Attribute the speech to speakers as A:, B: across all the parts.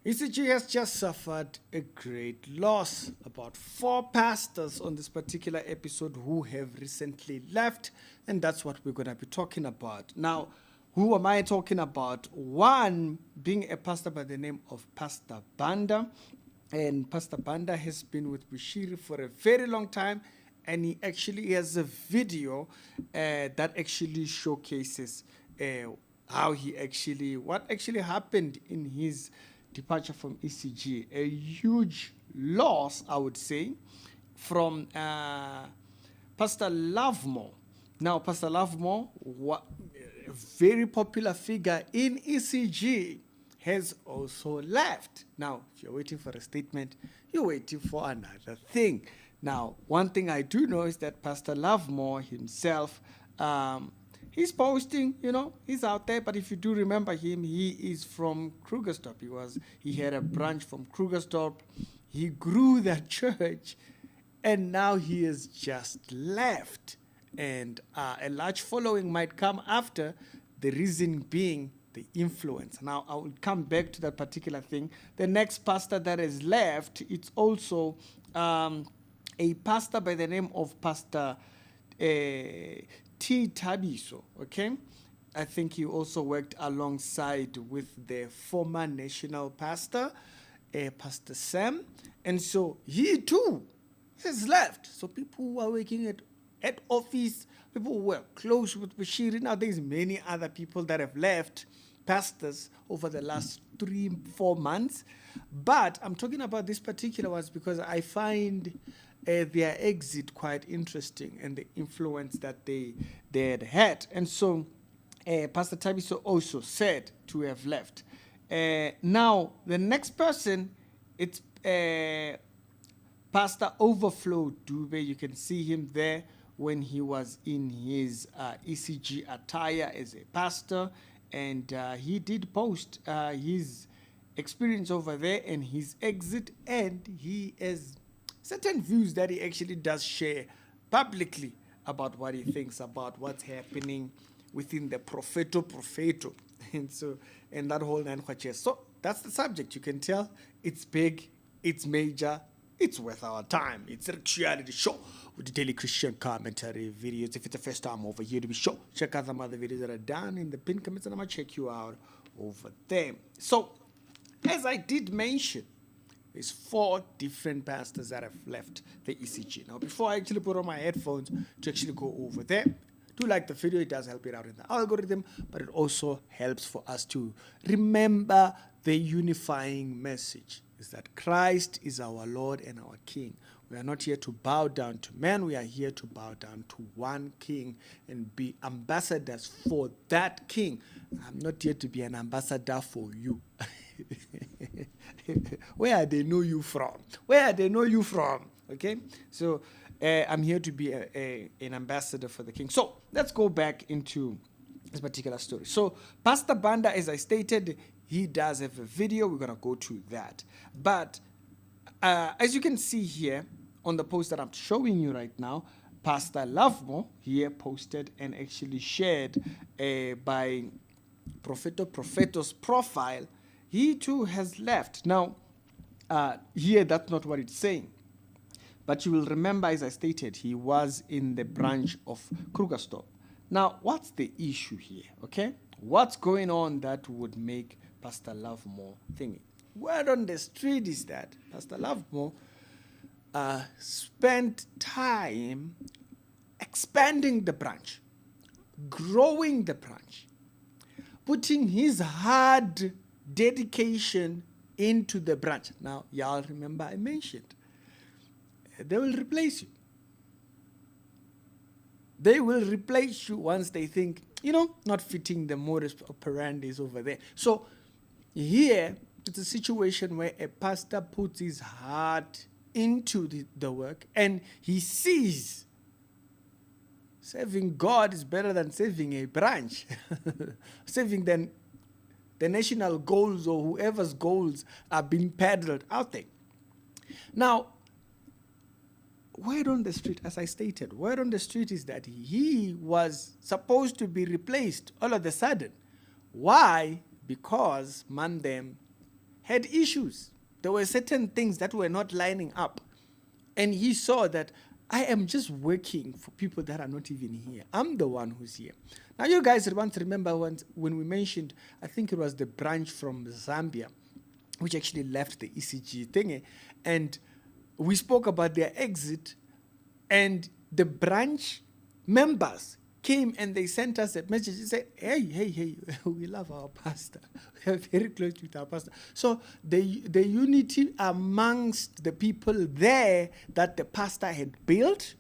A: ECG has just suffered a great loss. About 4 pastors on this particular episode who have recently left, and that's what we're going to be talking about. Now, who am I talking about? One being a pastor by the name of Pastor Banda, and Pastor Banda has been with Bushiri for a very long time, and he actually has a video that actually showcases what actually happened in his departure from ECG. A huge loss, I would say, from Pastor Lovemore. Now, Pastor Lovemore, a very popular figure in ECG, has also left. Now, if you're waiting for a statement, you're waiting for another thing. Now, one thing I do know is that Pastor Lovemore himself, he's posting, he's out there. But if you do remember him, he is from Krugersdorp. He had a branch from Krugersdorp. He grew that church, and now he has just left. And a large following might come after, the reason being the influence. Now, I will come back to that particular thing. The next pastor that has left, it's also a pastor by the name of Pastor Thabiso, okay? I think he also worked alongside with the former national pastor, Pastor Sam. And so he too has left. So people who are working at office, people who were close with Bushiri, now there's many other people that have left, pastors, over the last 3-4 months. But I'm talking about this particular ones because I find their exit quite interesting and the influence that they had had. And so Pastor Thabiso also said to have left. Now, the next person, it's Pastor Overflow Dube. You can see him there when he was in his ECG attire as a pastor. And he did post his experience over there and his exit. And he has certain views that he actually does share publicly about what he thinks about what's happening within the propheto. And that whole nine quarters. So that's the subject. You can tell it's big, it's major, it's worth our time. It's a reality show with the daily Christian commentary videos. If it's the first time over here to be sure, check out some other videos that are down in the pinned comments and I'm going to check you out over there. So, as I did mention, there's 4 different pastors that have left the ECG. Now, before I actually put on my headphones to actually go over there, do like the video. It does help it out in the algorithm, but it also helps for us to remember the unifying message is that Christ is our Lord and our King. We are not here to bow down to men. We are here to bow down to one King and be ambassadors for that King. I'm not here to be an ambassador for you. Where they know you from? Where they know you from? Okay? So I'm here to be an ambassador for the King. So let's go back into this particular story. So Pastor Banda, as I stated, he does have a video. We're going to go to that. But as you can see here on the post that I'm showing you right now, Pastor Lovemore here posted and actually shared by Profeto's profile. He too has left. Now, here that's not what it's saying. But you will remember, as I stated, he was in the branch of Krugersdorp. Now, what's the issue here, okay? What's going on that would make Pastor Lovemore thingy? Word on the street is that Pastor Lovemore spent time expanding the branch, growing the branch, putting his hard dedication into the branch. Now, y'all remember I mentioned, they will replace you. They will replace you once they think, not fitting the modus operandi over there. So here, it's a situation where a pastor puts his heart into the work and he sees serving God is better than serving a branch. Serving the national goals or whoever's goals are being peddled out there. Now, word on the street, as I stated, word on the street is that he was supposed to be replaced all of a sudden. Why? Because Mandem had issues. There were certain things that were not lining up. And he saw that I am just working for people that are not even here. I'm the one who's here. Now, you guys want to remember when we mentioned, I think it was the branch from Zambia, which actually left the ECG thingy. And we spoke about their exit, and the branch members came and they sent us a message. They said, hey, we love our pastor. We are very close with our pastor. So the unity amongst the people there that the pastor had built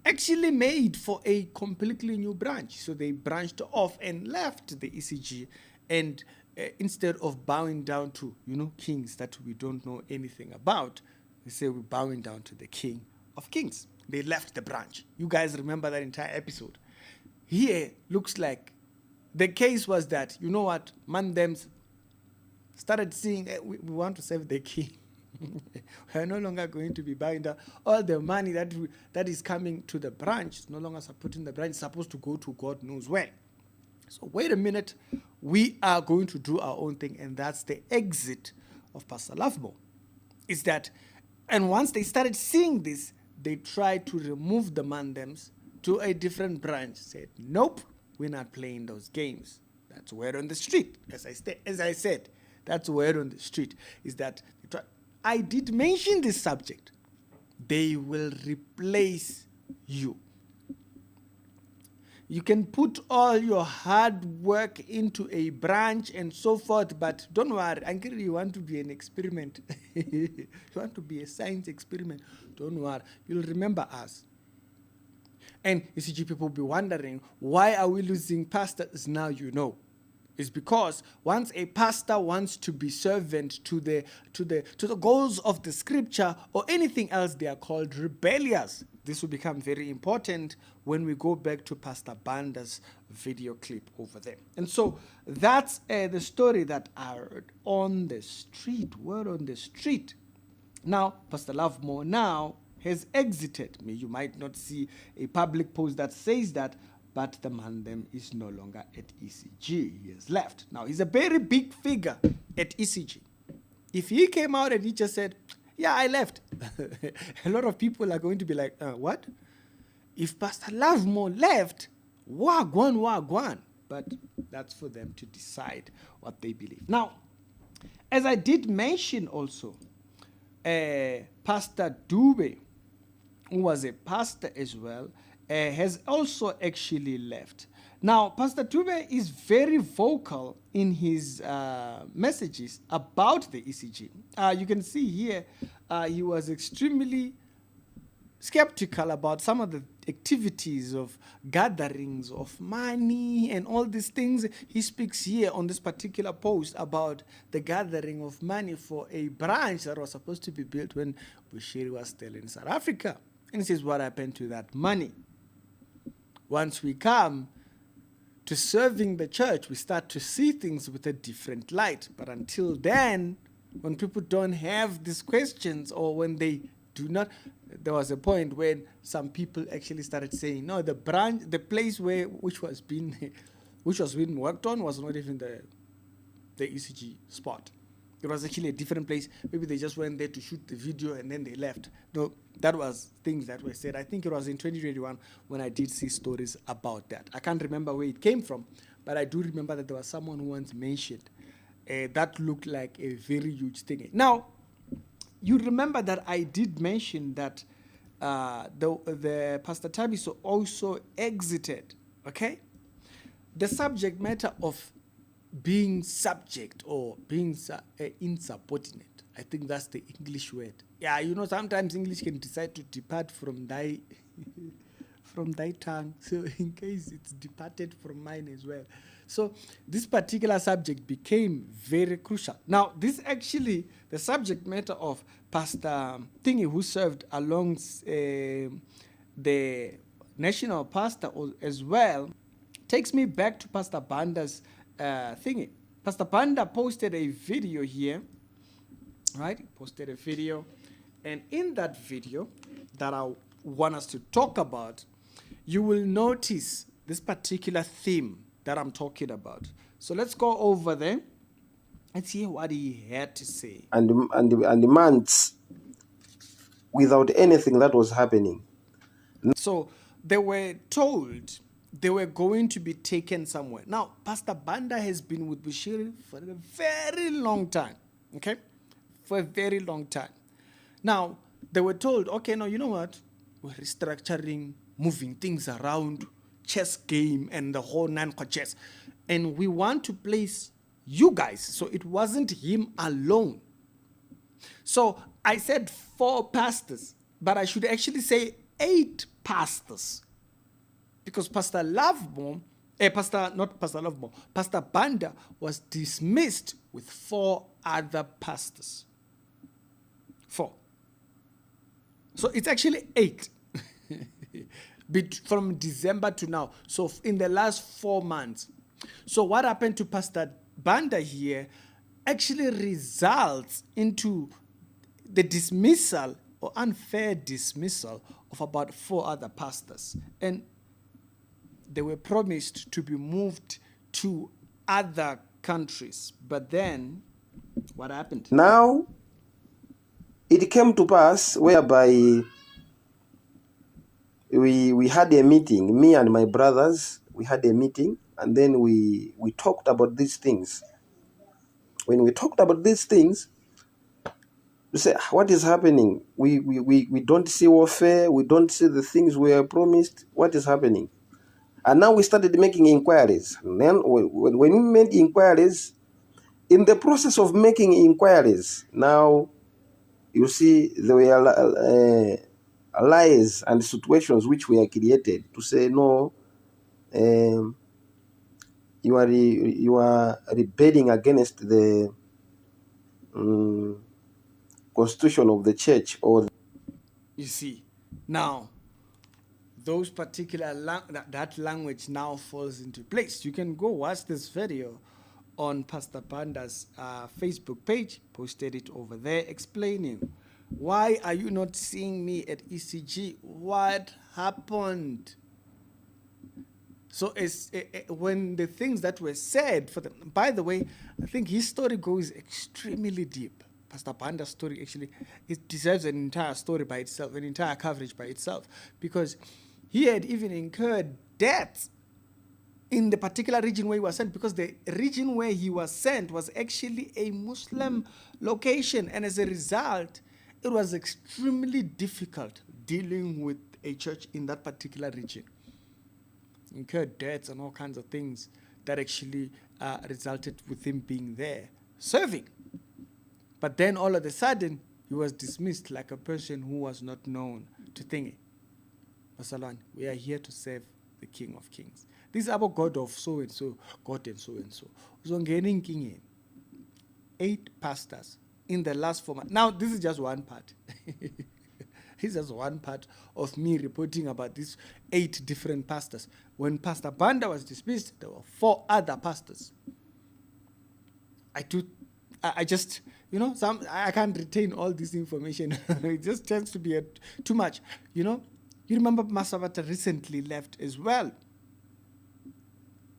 A: actually made for a completely new branch. So they branched off and left the ECG, and instead of bowing down to, kings that we don't know anything about, they say we're bowing down to the King of Kings. They left the branch. You guys remember that entire episode. Here, looks like the case was that, you know what, Mandems started seeing, we want to serve the king. We are no longer going to be buying down. All the money that is coming to the branch is no longer supporting the branch. It's supposed to go to God knows where. So wait a minute, we are going to do our own thing, and that's the exit of Pastor Lovemore. Is that, and once they started seeing this, they tried to remove the Mandems to a different branch. Said, nope, we're not playing those games. That's word on the street. As I said, that's word on the street. Is that I did mention this subject. They will replace you. You can put all your hard work into a branch and so forth, but don't worry, until you want to be an experiment. You want to be a science experiment. Don't worry, you'll remember us. And ECG people will be wondering, why are we losing pastors now? It's because once a pastor wants to be servant to the goals of the scripture or anything else, they are called rebellious. This will become very important when we go back to Pastor Banda's video clip over there. And so that's the story that I heard on the street, word on the street. Now, Pastor Lovemore now has exited. You might not see a public post that says that, but the man is no longer at ECG. He has left. Now, he's a very big figure at ECG. If he came out and he just said, yeah, I left, a lot of people are going to be like, what? If Pastor Lovemore left, wagwan. But that's for them to decide what they believe. Now, as I did mention also, Pastor Dube, who was a pastor as well, has also actually left. Now, Pastor Dube is very vocal in his messages about the ECG. You can see here, he was extremely skeptical about some of the activities of gatherings of money and all these things. He speaks here on this particular post about the gathering of money for a branch that was supposed to be built when Bushiri was still in South Africa. And this is what happened to that money. Once we come to serving the church, we start to see things with a different light. But until then, when people don't have these questions, or when they do not, there was a point when some people actually started saying, no, the place which was being worked on was not even the ECG spot. It was actually a different place. Maybe they just went there to shoot the video and then they left. No, that was things that were said. I think it was in 2021 when I did see stories about that. I can't remember where it came from, but I do remember that there was someone who once mentioned that looked like a very huge thing. Now, you remember that I did mention that the Pastor Thabiso also exited, okay? The subject matter of being subject or being insubordinate. I think that's the English word. Yeah, sometimes English can decide to depart from thy tongue. So in case it's departed from mine as well. So this particular subject became very crucial. Now, this actually, the subject matter of Pastor Thingy, who served along the national pastor as well, takes me back to Pastor Banda's thingy. Pastor Banda posted a video here, right? He posted a video, and in that video that I want us to talk about, you will notice this particular theme that I'm talking about. So let's go over there. Let's hear what he had to say.
B: And months without anything that was happening.
A: So they were told they were going to be taken somewhere. Now, Pastor Banda has been with Bushiri for a very long time. Okay? For a very long time. Now, they were told, okay, now you know what? We're restructuring, moving things around, chess game and the whole chess. And we want to place you guys. So it wasn't him alone. So I said 4 pastors, but I should actually say 8 pastors. Because Pastor Lovemore, Pastor Banda was dismissed with 4 other pastors. 4. So it's actually 8 from December to now. So in the last 4 months. So what happened to Pastor Banda here actually results into the dismissal or unfair dismissal of about 4 other pastors. And they were promised to be moved to other countries. But then, what happened?
B: Now, it came to pass whereby we had a meeting, me and my brothers, we had a meeting, and then we talked about these things. When we talked about these things, we said, what is happening? We don't see warfare, we don't see the things we are promised. What is happening? And now we started making inquiries. And then when we made inquiries, in the process of making inquiries, now you see there were lies and situations which were created to say, no, you are rebelling against the constitution of the church. Or
A: you see, now those particular that language now falls into place. You can go watch this video on Pastor Banda's Facebook page, posted it over there, explaining why are you not seeing me at ECG? What happened? So it's when the things that were said for them. By the way, I think his story goes extremely deep. Pastor Banda's story actually, it deserves an entire story by itself, an entire coverage by itself, because he had even incurred debts in the particular region where he was sent, because the region where he was sent was actually a Muslim location, and as a result, it was extremely difficult dealing with a church in that particular region. Incurred debts and all kinds of things that actually resulted with him being there, serving. But then all of a sudden, he was dismissed like a person who was not known to Thingy. Masalan, we are here to serve the King of Kings. This is about God of so-and-so, God and so-and-so. Uzongening King. 8 pastors in the last 4 months. Now, this is just one part. This is just one part of me reporting about these 8 different pastors. When Pastor Banda was dismissed, there were 4 other pastors. I just, I can't retain all this information. It just tends to be too much, You remember Masavata recently left as well.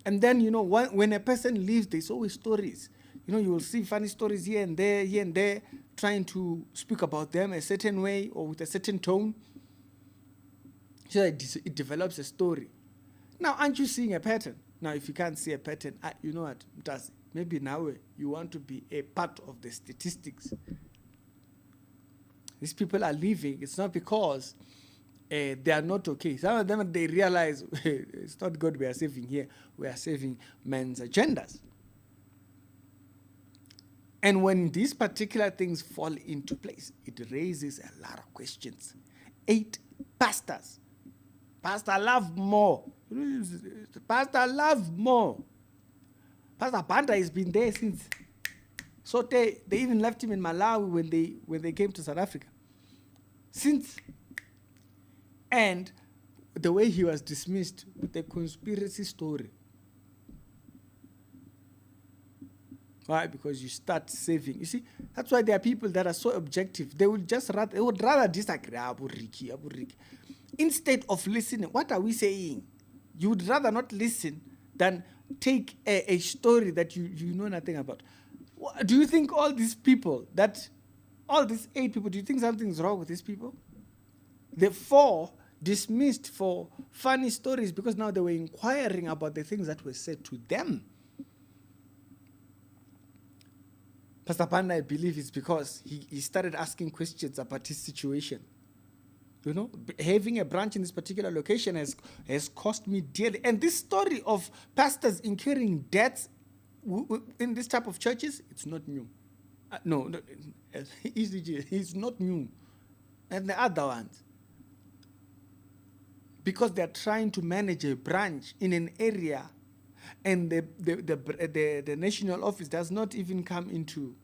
A: And then, when a person leaves, there's always stories. You will see funny stories here and there, trying to speak about them a certain way or with a certain tone. So it develops a story. Now, aren't you seeing a pattern? Now, if you can't see a pattern, you know what, maybe now you want to be a part of the statistics. These people are leaving. It's not because they are not okay. Some of them, they realize it's not God we are saving here. We are saving men's agendas. And when these particular things fall into place, it raises a lot of questions. 8 pastors. Pastor Lovemore. Pastor Lovemore. Pastor Banda has been there since. So they even left him in Malawi when they came to South Africa. Since. And the way he was dismissed with a conspiracy story. Why? Because you start saving. You see, that's why there are people that are so objective. They would rather disagree. Abu Riki. Instead of listening, what are we saying? You would rather not listen than take a story that you know nothing about. Do you think all these 8 people, do you think something's wrong with these people? The 4 dismissed for funny stories because now they were inquiring about the things that were said to them. Pastor Banda, I believe, is because he started asking questions about his situation. You know, having a branch in this particular location has cost me dearly. And this story of pastors incurring debts in this type of churches, it's not new. No, ECG, it's not new. And the other ones, because they're trying to manage a branch in an area, and the national office does not even come into.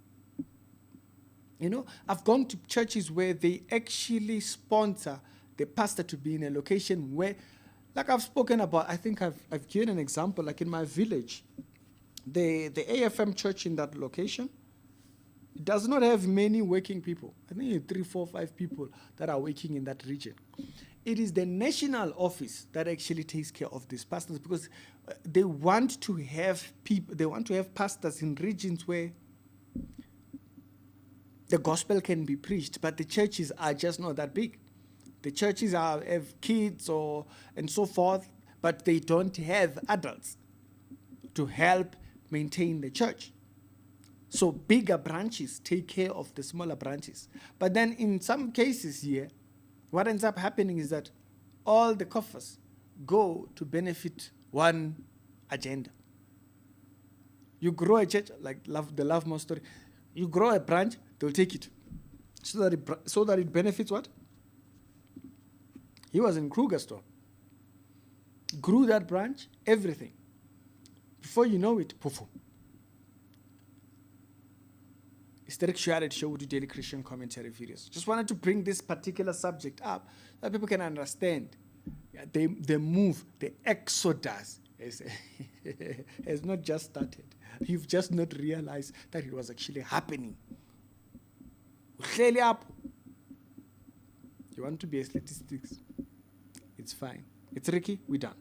A: You know, I've gone to churches where they actually sponsor the pastor to be in a location where, like I've spoken about, I think I've given an example, like in my village, the AFM church in that location, it does not have many working people. I think 3, 4, 5 people that are working in that region. It is the national office that actually takes care of these pastors, because they want to have people, they want to have pastors in regions where the gospel can be preached, but the churches are just not that big. The churches have kids and so forth, but they don't have adults to help maintain the church. So bigger branches take care of the smaller branches. But then in some cases here, what ends up happening is that all the coffers go to benefit one agenda. You grow a church, like the Lovemore story, you grow a branch, they'll take it. So that it benefits what? He was in Kruger store. Grew that branch, everything. Before you know it, poof. Historic Shared Show with Daily Christian Commentary videos. Just wanted to bring this particular subject up so that people can understand. Yeah, the move, the exodus has not just started. You've just not realized that it was actually happening. You want to be a statistics? It's fine. It's Ricky, we're done.